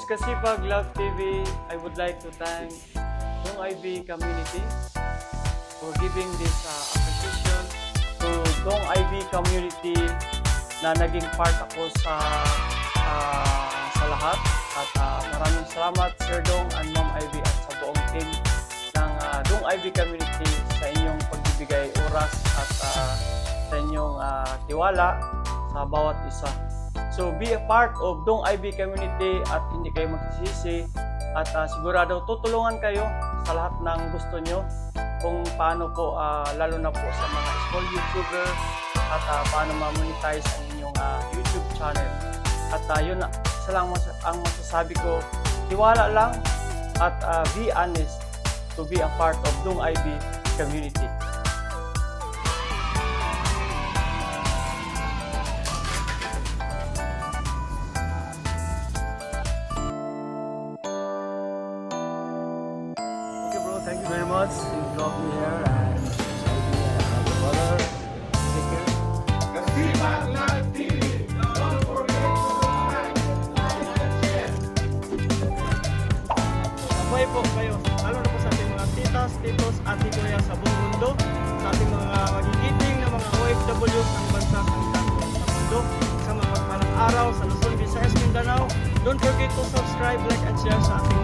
is Kasipag Love TV. I would like to thank Dong IB community for giving this appreciation to Dong IB community na naging part ako sa lahat. At maraming salamat Sir Dong and Ma'am IB at sa buong team ng Dong IB community sa inyong pagbibigay oras at sa inyong tiwala sa bawat isa. So be a part of Dong IB community at hindi kayo magsisisi at sigurado tutulungan kayo sa lahat ng gusto nyo kung paano po, lalo na po sa mga small YouTuber at paano ma-monetize ang inyong YouTube channel. At yun na, isa lang ang masasabi ko, tiwala lang at be honest to be a part of Dong IB community. Thank you very much. You brought me here and maybe my brother. Take care. Kasipag Live TV. Don't forget to like and share. Mabuhay po kayo, lalo na po sa ating mga titas, titos, ate kuya sa buong mundo, sa ating mga magigiting na mga OFW ng bansa sa mundo, sa mga magpalang araw sa Luzon, Visayas, Mindanao. Don't forget to subscribe, like, and share sa ating